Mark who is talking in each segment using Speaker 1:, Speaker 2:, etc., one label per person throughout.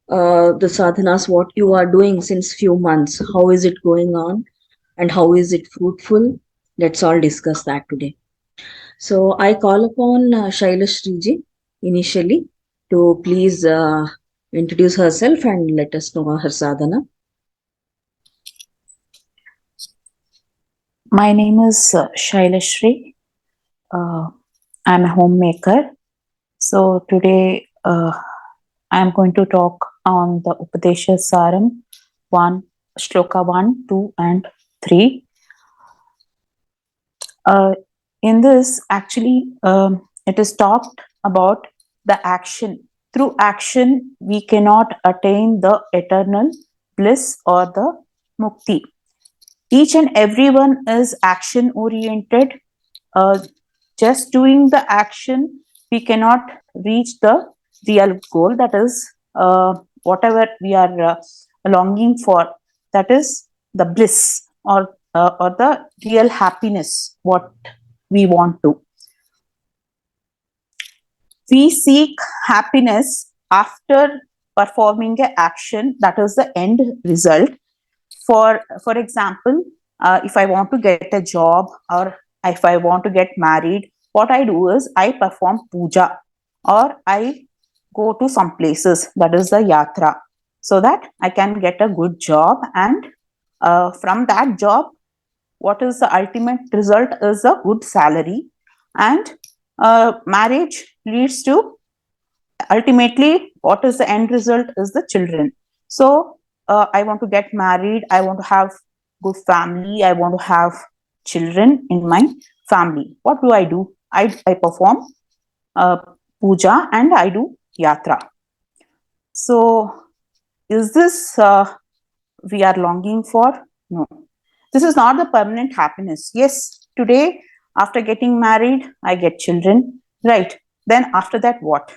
Speaker 1: the sadhanas, what you are doing since few months. How is it going on and how is it fruitful? Let's all discuss that today. So I call upon Shailash Ji initially to please introduce herself and let us know her sadhana.
Speaker 2: My name is Shailashri. I'm a homemaker. So today I'm going to talk on the Upadesha Saram 1, Shloka 1, 2 and 3. In this, actually, it is talked about the action. Through action, we cannot attain the eternal bliss or the mukti. Each and everyone is action oriented. Just doing the action, we cannot reach the real goal, that is whatever we are longing for, that is the bliss or the real happiness what we want to. We seek happiness after performing an action, that is the end result. For example, if I want to get a job or if I want to get married, what I do is I perform puja or I go to some places, that is the yatra, so that I can get a good job. And from that job, what is the ultimate result is a good salary. And marriage leads to, ultimately, what is the end result is the children. So I want to get married, I want to have good family, I want to have children in my family. What do? I perform puja and I do yatra. So is this we are longing for? No, this is not the permanent happiness. Yes, today after getting married I get children, right? Then after that what?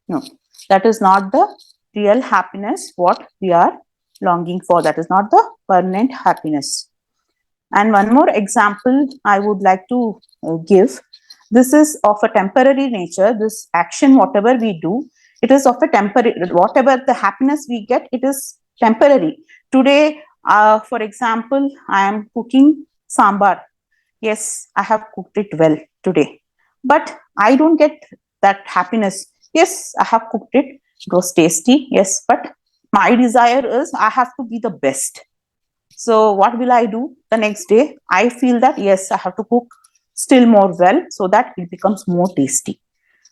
Speaker 2: No, that is not the real happiness what we are longing for. That is not the permanent happiness. And one more example I would like to give. This is of a temporary nature. This action, whatever we do, it is of a temporary, whatever the happiness we get, it is temporary. Today, for example, I am cooking sambar. Yes, I have cooked it well today, but I don't get that happiness. Yes, I have cooked it, it was tasty, yes, but my desire is I have to be the best. So what will I do the next day? I feel that yes, I have to cook still more well so that it becomes more tasty.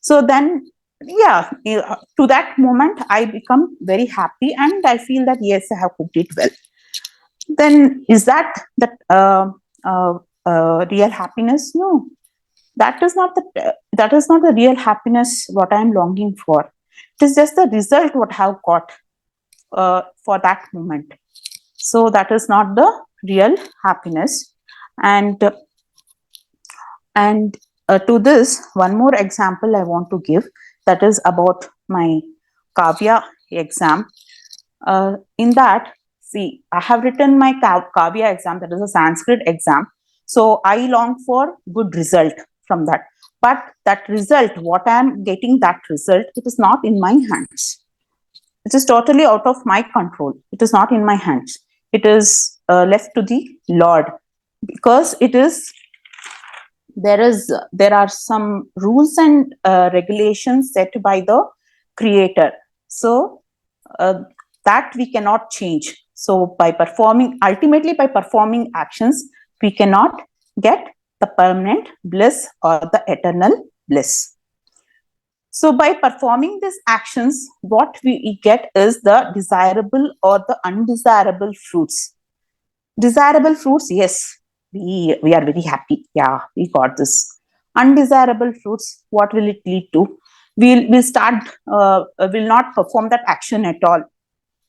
Speaker 2: So then, yeah, to that moment I become very happy and I feel that yes, I have cooked it well. Then is that real happiness? No, that is not the real happiness what I am longing for. It is just the result what I have got for that moment. So that is not the real happiness. And to this, one more example I want to give, that is about my Kavya exam. In that, see, I have written my Kavya exam, that is a Sanskrit exam. So I long for good result from that. But that result, what I am getting, that result, it is not in my hands. It is totally out of my control. It is not in my hands. It is left to the Lord, because it is there are some rules and regulations set by the Creator. So that we cannot change. So ultimately by performing actions, we cannot get the permanent bliss or the eternal bliss. So by performing these actions, what we get is the desirable or the undesirable fruits. Desirable fruits, yes, we are very happy. Yeah, we got this. Undesirable fruits, what will it lead to? We'll not perform that action at all.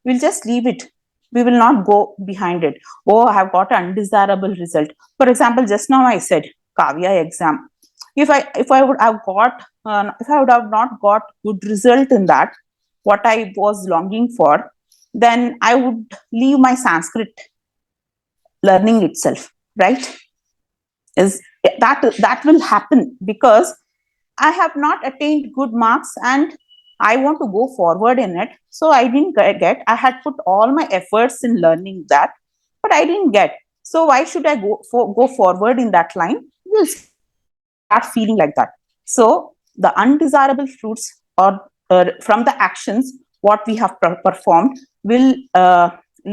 Speaker 2: We'll just leave it. We will not go behind it. Oh, I have got an undesirable result. For example, just now I said Kavya exam. If I would have not got good result in that, what I was longing for, then I would leave my Sanskrit learning itself, right? Is that will happen because I have not attained good marks and I want to go forward in it. So I didn't get, I had put all my efforts in learning that, but I didn't get. So why should I go forward in that line? You'll start feeling like that. So the undesirable fruits or from the actions what we have performed will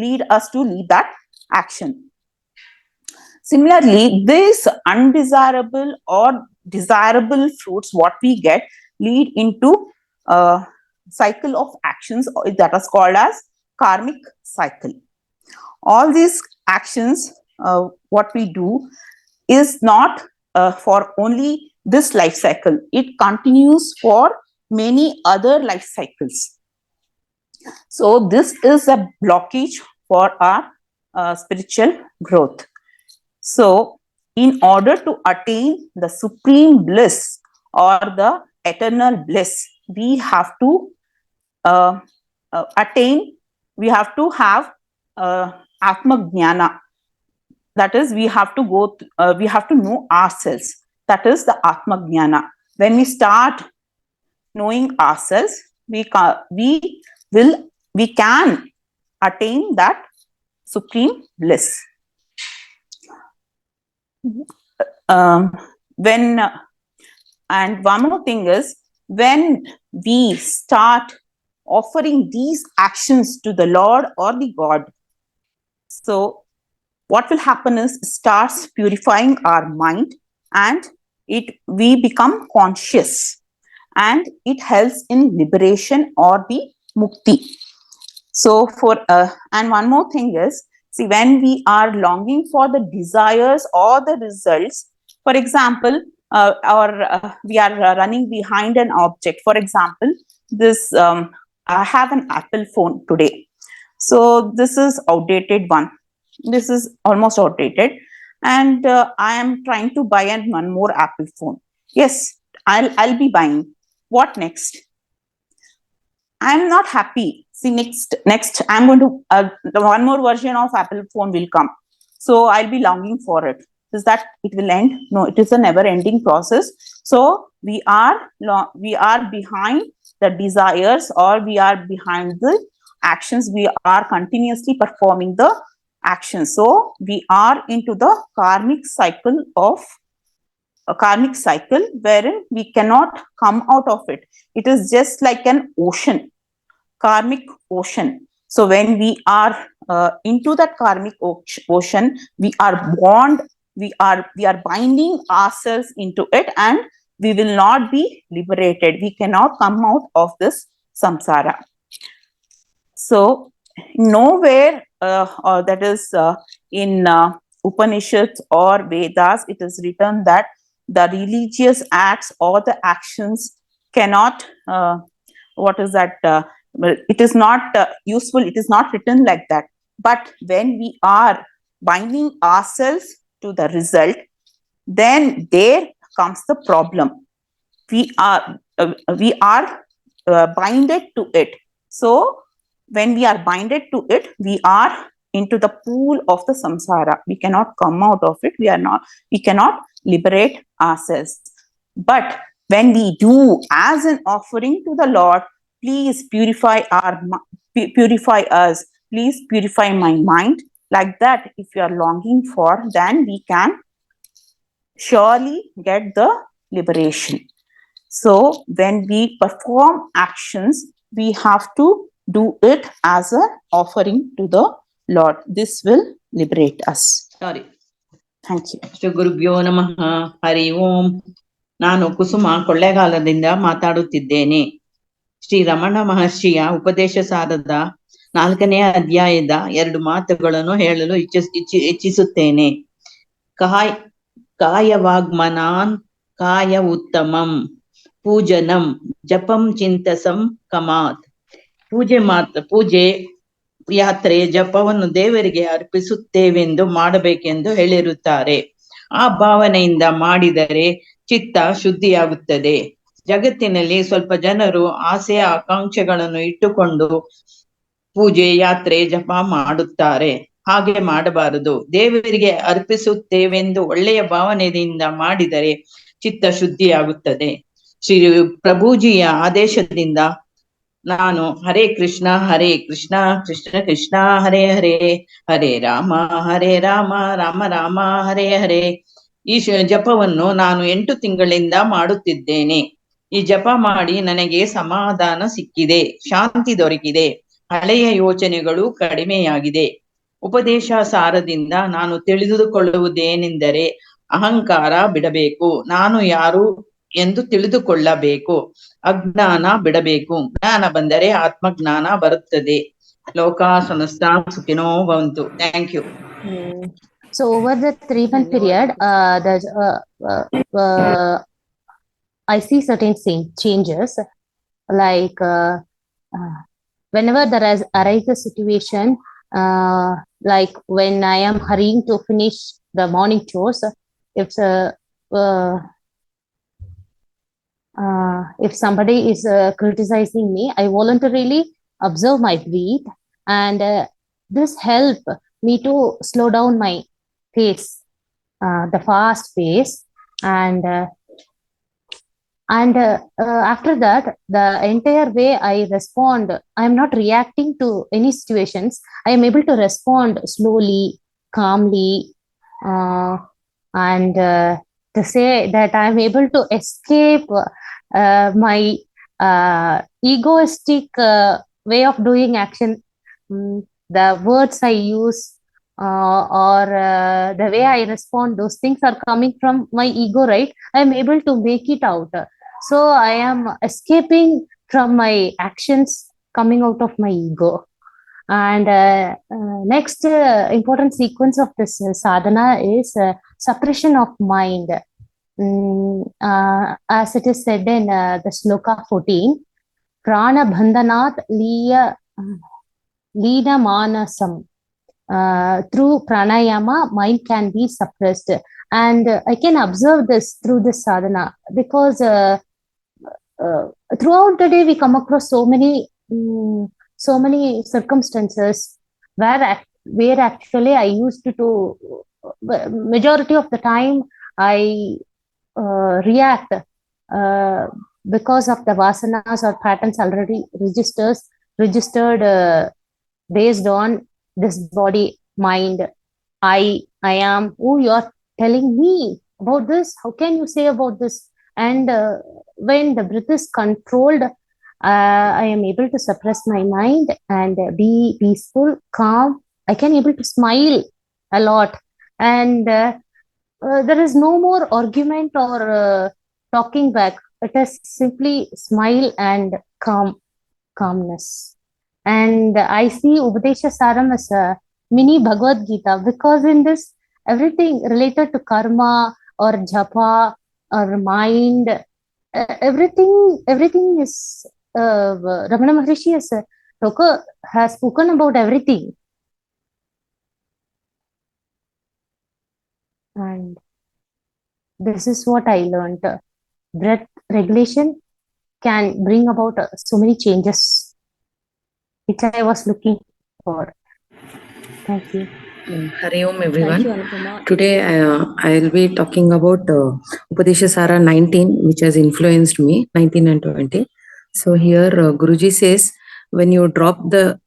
Speaker 2: lead us to lead that action. Similarly, these undesirable or desirable fruits what we get lead into a cycle of actions that is called as karmic cycle. All these actions what we do is not for only this life cycle. It continues for many other life cycles. So this is a blockage for our spiritual growth. So in order to attain the supreme bliss or the eternal bliss, we have to we have to have Atma Jnana. That is, we have to we have to know ourselves. That is the Atma Jnana. When we start knowing ourselves, we can attain that supreme bliss. And one more thing is, when we start offering these actions to the Lord or the God, so what will happen is starts purifying our mind, and we become conscious, and it helps in liberation or the mukti. So and one more thing is, see, when we are longing for the desires or the results, for example, we are running behind an object. For example, this I have an Apple phone today. So this is outdated one. This is almost outdated, and I am trying to buy one more Apple phone. Yes, I'll be buying. What next? I'm not happy. See, next, I'm going to one more version of Apple phone will come. So I'll be longing for it. Is that it will end? No, it is a never-ending process. So we are behind the desires, or we are behind the actions. We are continuously performing the actions. So we are into the karmic cycle wherein we cannot come out of it. It is just like an ocean, karmic ocean. So when we are into that karmic ocean, we are bound, we are binding ourselves into it, and we will not be liberated. We cannot come out of this samsara. So nowhere, or that is in Upanishads or Vedas, it is written that the religious acts or the actions cannot, it is not useful. It is not written like that. But when we are binding ourselves to the result, then there comes the problem. We are binded to it. So when we are binded to it, we are into the pool of the samsara. We cannot come out of it. We cannot liberate ourselves. But when we do as an offering to the Lord, please purify us. Please purify my mind. Like that, if you are longing for, then we can surely get the liberation. So when we perform actions, we have to do it as an offering to the Lord. This will liberate us.
Speaker 3: Sorry.
Speaker 2: Thank you.
Speaker 3: Shri ಗುರುಭ್ಯೋ ನಮಃ. ಹರಿ ಓಂ. ನಾನು ಕುಸುಮ ಕೊಳ್ಳೇಗಾಲದಿಂದ ಮಾತಾಡುತ್ತಿದ್ದೇನೆ. ಶ್ರೀ ರಮಣ ಮಹರ್ಷಿಯ ಉಪದೇಶ ಸಾರದ 4ನೇ ಅಧ್ಯಾಯದ 2 ಮಾತುಗಳನ್ನು ಹೇಳಲು ಇಚ್ಛಿಸುತ್ತೇನೆ. ಕಾಯವಾಗ್ಮನಾನ್ ಕಾಯ ಉತ್ತಮಂ ಪೂಜನಂ ಜಪಂ ಚಿಂತಸಂ ಕಮಾತ್. ಪೂಜೆ ಯಾತ್ರೆ ಜಪವನ್ನು ದೇವರಿಗೆ ಅರ್ಪಿಸುತ್ತೇವೆಂದು ಮಾಡಬೇಕೆಂದು ಹೇಳಿರುತ್ತಾರೆ. ಆ ಭಾವನೆಯಿಂದ ಮಾಡಿದರೆ ಚಿತ್ತ ಶುದ್ಧಿಯಾಗುತ್ತದೆ. ಜಗತ್ತಿನಲ್ಲಿ ಸ್ವಲ್ಪ ಜನರು ಆಸೆ ಆಕಾಂಕ್ಷೆಗಳನ್ನು ಇಟ್ಟುಕೊಂಡು ಪೂಜೆ ಯಾತ್ರೆ ಜಪ ಮಾಡುತ್ತಾರೆ. ಹಾಗೆ ಮಾಡಬಾರದು. ದೇವರಿಗೆ ಅರ್ಪಿಸುತ್ತೇವೆಂದು ಒಳ್ಳೆಯ ಭಾವನೆಯಿಂದ ಮಾಡಿದರೆ ಚಿತ್ತ ಶುದ್ಧಿಯಾಗುತ್ತದೆ. ಶ್ರೀ ಪ್ರಭುಜಿಯ ಆದೇಶದಿಂದ ನಾನು ಹರೇ ಕೃಷ್ಣ ಕೃಷ್ಣ ಕೃಷ್ಣ ಹರೇ ಹರೇ, ಹರೇ ರಾಮ ರಾಮ ರಾಮ ಹರೇ ಹರೇ. ಈ ಜಪವನ್ನು ನಾನು 8 ತಿಂಗಳಿಂದ ಮಾಡುತ್ತಿದ್ದೇನೆ. ಈ ಜಪ ಮಾಡಿ ನನಗೆ ಸಮಾಧಾನ ಸಿಕ್ಕಿದೆ, ಶಾಂತಿ ದೊರಕಿದೆ, ಹಳೆಯ ಯೋಚನೆಗಳು ಕಡಿಮೆಯಾಗಿದೆ. ಉಪದೇಶ ಸಾರದಿಂದ ನಾನು ತಿಳಿದುಕೊಳ್ಳುವುದೇನೆಂದರೆ, ಅಹಂಕಾರ ಬಿಡಬೇಕು, ನಾನು ಯಾರು ಎಂದು ತಿಳಿದುಕೊಳ್ಳಬೇಕು, ಅಜ್ಞಾನ ಬಿಡಬೇಕು. ಜ್ಞಾನ ಬಂದರೆ ಆತ್ಮಜ್ಞಾನ ಬರುತ್ತದೆ. ಲೋಕ ಸಮಸ್ತ ಸುಖಿನೋ ಭವಂತು. Thank you.
Speaker 4: So over the 3-month period, I see certain changes, like whenever there arises a situation, like when I am hurrying to finish the morning chores, if somebody is criticizing me, I voluntarily observe my breath, and this help me to slow down my pace, the fast pace, and after that, the entire way I respond, I am not reacting to any situations. I am able to respond slowly, calmly, and to say that I am able to escape my egoistic way of doing action. The words I use or the way I respond, those things are coming from my ego, right? I am able to make it out. So I am escaping from my actions coming out of my ego. And next important sequence of this sadhana is suppression of mind. As it is said in the sloka 14, prana bandhanat leena manasam. Through pranayama, mind can be suppressed, and I can observe this through this sadhana, because throughout the day we come across so many circumstances where actually I used to majority of the time I react because of the vasanas or patterns already registered based on this body, mind. I am. Oh, you are telling me about this? How can you say about this? And when the breath is controlled, I am able to suppress my mind and be peaceful, calm. I can able to smile a lot, and there is no more argument or talking back. It is simply smile and calmness. And I see Upadesha Saram as a mini Bhagavad Gita, because in this, everything related to karma or japa or mind, everything is Ramana Maharishi has spoken about everything. And this is what I learned. Breath regulation can bring about so many changes which I was looking for. Thank you.
Speaker 5: Hari Om everyone.
Speaker 1: Thank you, Anupama.
Speaker 5: Today I'll be talking about Upadesha Sara 19, which has influenced me, 19 and 20. So here Guruji says, when you drop the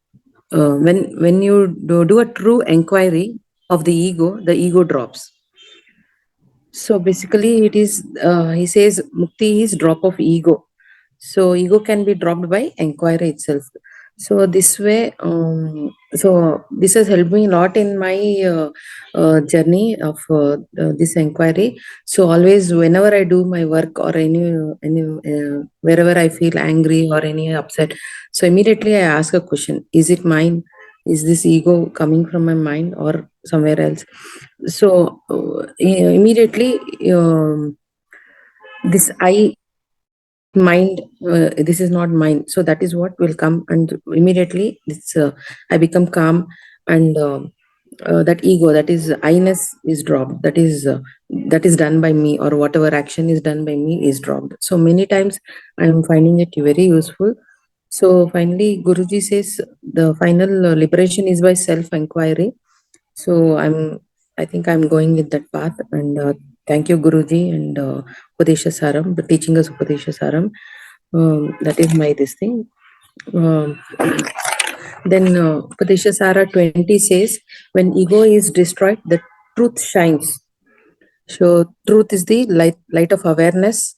Speaker 5: when you do a true inquiry of the ego drops. So basically it is he says mukti is drop of ego. So ego can be dropped by inquiry itself. So this way, so this has helped me a lot in my journey of this inquiry. So always, whenever I do my work or any wherever I feel angry or any upset, so immediately I ask a question: is it mine? Is this ego coming from my mind or somewhere else? So immediately this mind, this is not mine, so that is what will come, and immediately this I become calm, and that ego, that is I-ness, is dropped. That is done by me, or whatever action is done by me is dropped. So many times I am finding it very useful. So finally Guruji says the final liberation is by self inquiry. So I think I'm going with that path, and thank you Guruji and Upadesha Saram for teaching us Upadesha Saram. That is my this thing. Then Upadesha Sara 20 says, when ego is destroyed, the truth shines. So truth is the light of awareness.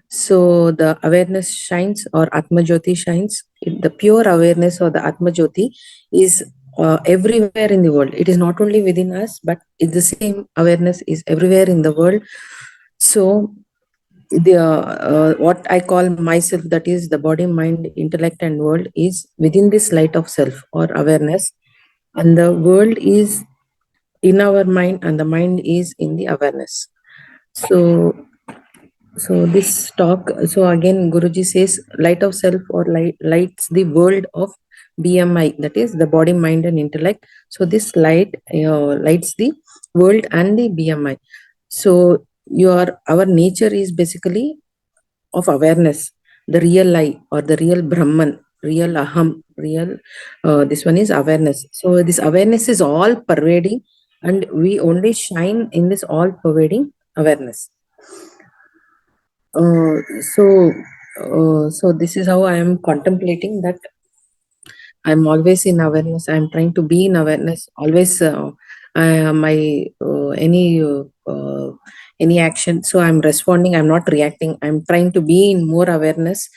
Speaker 5: So the awareness shines, or Atma Jyoti shines. The pure awareness or the Atma Jyoti is everywhere in the world. It is not only within us, but it's the same awareness is everywhere in the world. So the what I call myself, that is the body, mind, intellect, and world, is within this light of self or awareness, and the world is in our mind, and the mind is in the awareness. So this talk, so again Guruji says, light of self or lights the world of BMI, that is the body, mind, and intellect. So this light lights the world and the BMI. So our nature is basically of awareness, the real I or the real Brahman, real Aham, real this one is awareness. So this awareness is all pervading, and we only shine in this all pervading awareness. So this is how I am contemplating that I'm always in awareness. I'm trying to be in awareness always. Any action, so I'm responding, I'm not reacting. I'm trying to be in more awareness.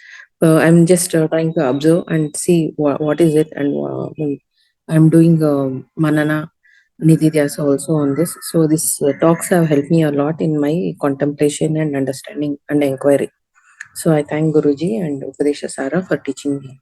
Speaker 5: I'm just trying to observe and see what is it, and I'm doing manana nididhyasa also on this. So these talks have helped me a lot in my contemplation and understanding and inquiry. So I thank Guruji and Upadesha Sara for teaching me.